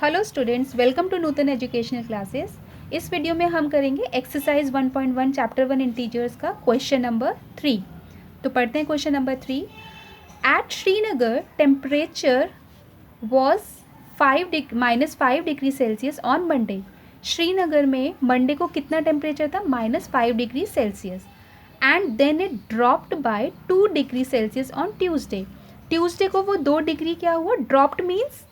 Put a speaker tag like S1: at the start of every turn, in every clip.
S1: Hello students, welcome to Nutan educational classes. इस video में हम करेंगे एक्सरसाइज 1.1 चैप्टर 1 इंटीजर्स का क्वेश्चन नंबर 3। तो पढ़ते हैं question number 3। At Srinagar temperature was -5 degree Celsius on Monday. Srinagar में मंडे को कितना टेम्परेचर था? -5 degree Celsius. And then it dropped by 2 degree Celsius on Tuesday. Tuesday को वो 2 डिग्री क्या हुआ? ड्रॉप्ड मीन्स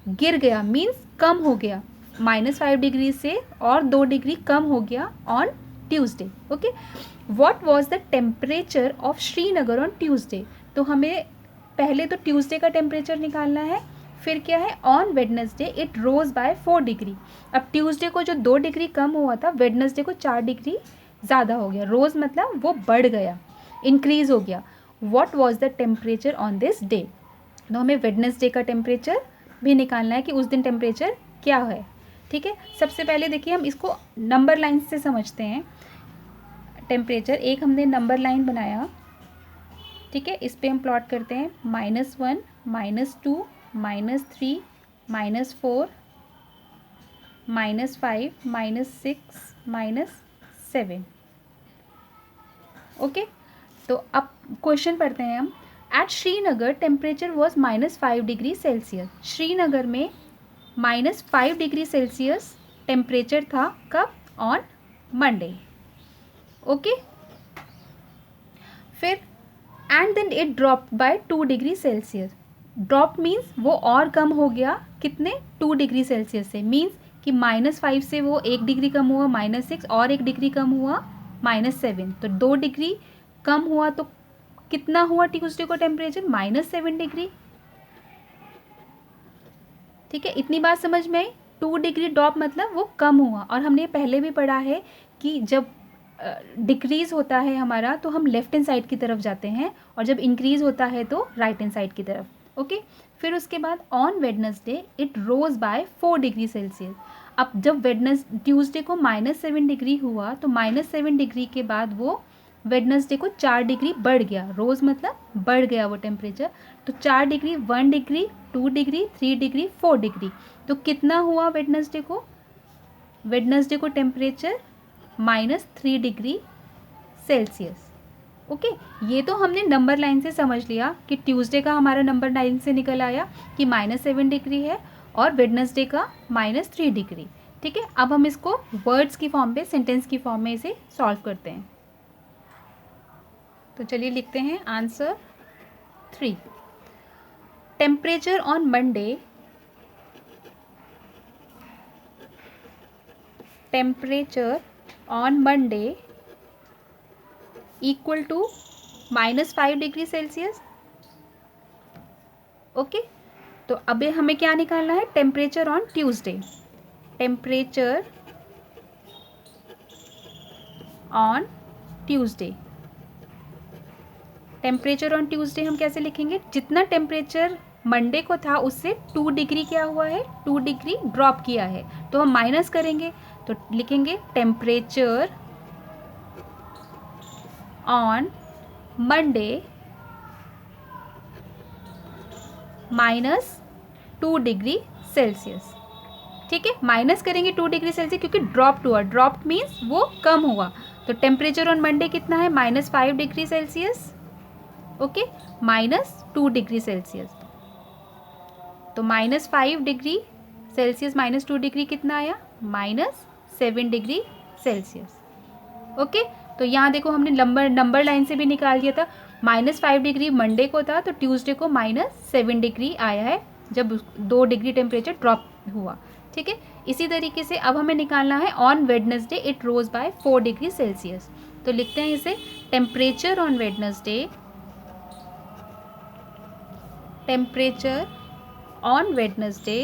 S1: गिर गया, मीन्स कम हो गया, -5 डिग्री से और 2 डिग्री कम हो गया on Tuesday. Okay, what was the temperature of Srinagar on Tuesday? तो हमें पहले तो ट्यूसडे का टेम्परेचर निकालना है, फिर क्या है? On Wednesday it rose by 4 degree. अब ट्यूसडे को जो 2 डिग्री कम हुआ था, वेडनेसडे को 4 डिग्री ज़्यादा हो गया। रोज मतलब वो बढ़ गया, इंक्रीज हो गया। What was the temperature on this day? तो हमें वेडनेसडे का टेम्परेचर भी निकालना है कि उस दिन टेम्परेचर क्या है। ठीक है, सबसे पहले देखिए हम इसको नंबर लाइन से समझते हैं। टेम्परेचर एक हमने नंबर लाइन बनाया, ठीक है, इस पे हम प्लॉट करते हैं -1, -2, -3, -4, -5, -6, -7। ओके, तो अब क्वेश्चन पढ़ते हैं हम। At Srinagar temperature was -5 degree Celsius. Srinagar में -5 डिग्री सेल्सियस टेम्परेचर था। कब? On Monday. ओके, फिर and then it drop by 2 degree Celsius. Drop means वो और कम हो गया, कितने? 2 डिग्री सेल्सियस से। मीन्स कि -5 से वो 1 डिग्री कम हुआ, -6, और 1 डिग्री कम हुआ, -7। तो 2 डिग्री कम हुआ तो कितना हुआ ट्यूसडे को टेम्परेचर? -7 डिग्री। ठीक है, इतनी बात समझ में आई। 2 डिग्री ड्रॉप मतलब वो कम हुआ। और हमने पहले भी पढ़ा है कि जब डिक्रीज़ होता है हमारा तो हम लेफ्ट हैंड साइड की तरफ जाते हैं, और जब इंक्रीज़ होता है तो राइट हैंड साइड की तरफ। ओके, फिर उसके बाद on Wednesday it rose by 4 degree Celsius. अब जब ट्यूसडे को -7 डिग्री हुआ तो -7 डिग्री के बाद वो वेडनेसडे को 4 डिग्री बढ़ गया। रोज़ मतलब बढ़ गया वो टेम्परेचर। तो 4 degree, 1 degree, 2 degree, 3 degree, 4 degree. तो कितना हुआ वेडनेसडे को? वेडनेसडे को टेम्परेचर -3 डिग्री सेल्सियस। ओके, ये तो हमने नंबर लाइन से समझ लिया कि ट्यूसडे का हमारा नंबर लाइन से निकल आया कि -7 डिग्री है और वेडनेसडे का -3 डिग्री। ठीक है, अब हम इसको वर्ड्स की फॉर्म पे, सेंटेंस की फॉर्म में इसे सॉल्व करते हैं। तो चलिए लिखते हैं answer 3। Temperature on Monday, temperature on Monday equal to -5 degree Celsius. Okay, तो अभी हमें क्या निकालना है? Temperature on Tuesday. Temperature on Tuesday, temperature on Tuesday हम कैसे लिखेंगे? जितना टेम्परेचर मंडे को था उससे 2 डिग्री क्या हुआ है? 2 डिग्री ड्रॉप किया है, तो हम माइनस करेंगे। तो लिखेंगे temperature on Monday -2 degree Celsius. ठीक है, माइनस करेंगे 2 डिग्री सेल्सियस क्योंकि ड्रॉप्ड हुआ। ड्रॉप्ड मीन्स वो कम हुआ। तो टेम्परेचर ऑन मंडे कितना है? -5 degree Celsius. Okay, -2 degree Celsius. तो -5 डिग्री सेल्सियस -2 डिग्री कितना आया? -7 डिग्री सेल्सियस। ओके, तो यहाँ देखो हमने नंबर लाइन से भी निकाल दिया था। -5 डिग्री मंडे को था तो ट्यूसडे को -7 डिग्री आया है जब 2 डिग्री टेम्परेचर ड्रॉप हुआ। ठीक है, इसी तरीके से अब हमें निकालना है on Wednesday it rose by 4 degree Celsius. तो लिखते हैं इसे temperature on Wednesday, temperature on Wednesday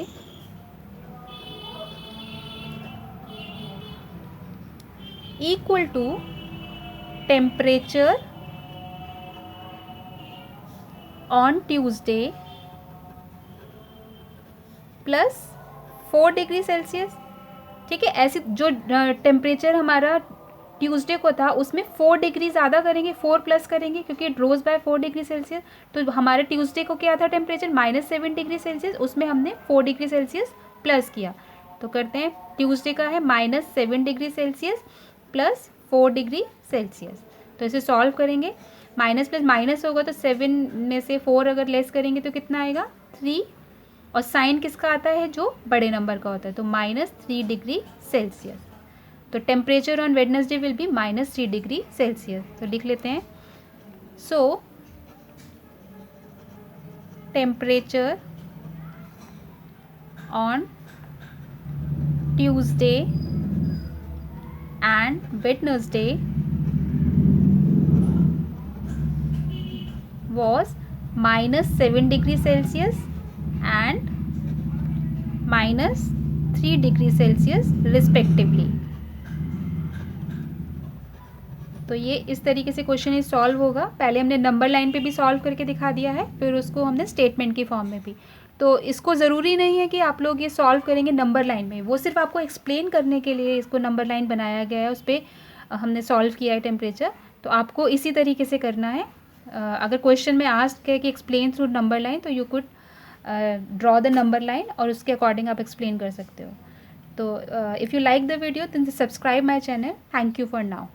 S1: equal to temperature on Tuesday plus 4 degree Celsius. ठीक है, ऐसे जो टेम्परेचर हमारा ट्यूसडे को था उसमें 4 डिग्री ज़्यादा करेंगे, 4 प्लस करेंगे क्योंकि it rose by 4 degree Celsius. तो हमारे ट्यूसडे को क्या था टेम्परेचर? -7 डिग्री सेल्सियस, उसमें हमने 4 डिग्री सेल्सियस प्लस किया, तो करते हैं ट्यूसडे का है -7 degree Celsius plus 4 degree Celsius. तो इसे सॉल्व करेंगे, माइनस प्लस माइनस होगा तो 7 में से 4 अगर लेस करेंगे तो कितना आएगा 3, और साइन किसका आता है जो बड़े नंबर का होता है, तो -3 डिग्री सेल्सियस। तो temperature on Wednesday will be -3 degree Celsius. तो लिख लेते हैं, सो temperature on Tuesday and Wednesday was -7 degree Celsius and -3 degree Celsius respectively। तो ये इस तरीके से क्वेश्चन ये सॉल्व होगा। पहले हमने नंबर लाइन पे भी सॉल्व करके दिखा दिया है, फिर उसको हमने स्टेटमेंट की फॉर्म में भी। तो इसको ज़रूरी नहीं है कि आप लोग ये सॉल्व करेंगे नंबर लाइन में, वो सिर्फ आपको एक्सप्लेन करने के लिए इसको नंबर लाइन बनाया गया है, उस पर हमने सॉल्व किया है टेम्परेचर। तो आपको इसी तरीके से करना है। अगर क्वेश्चन में आस्क है कि एक्सप्लेन थ्रू नंबर लाइन, तो you could draw the number line और उसके अकॉर्डिंग आप एक्सप्लेन कर सकते हो। तो if you like the video then subscribe my channel. Thank you for now.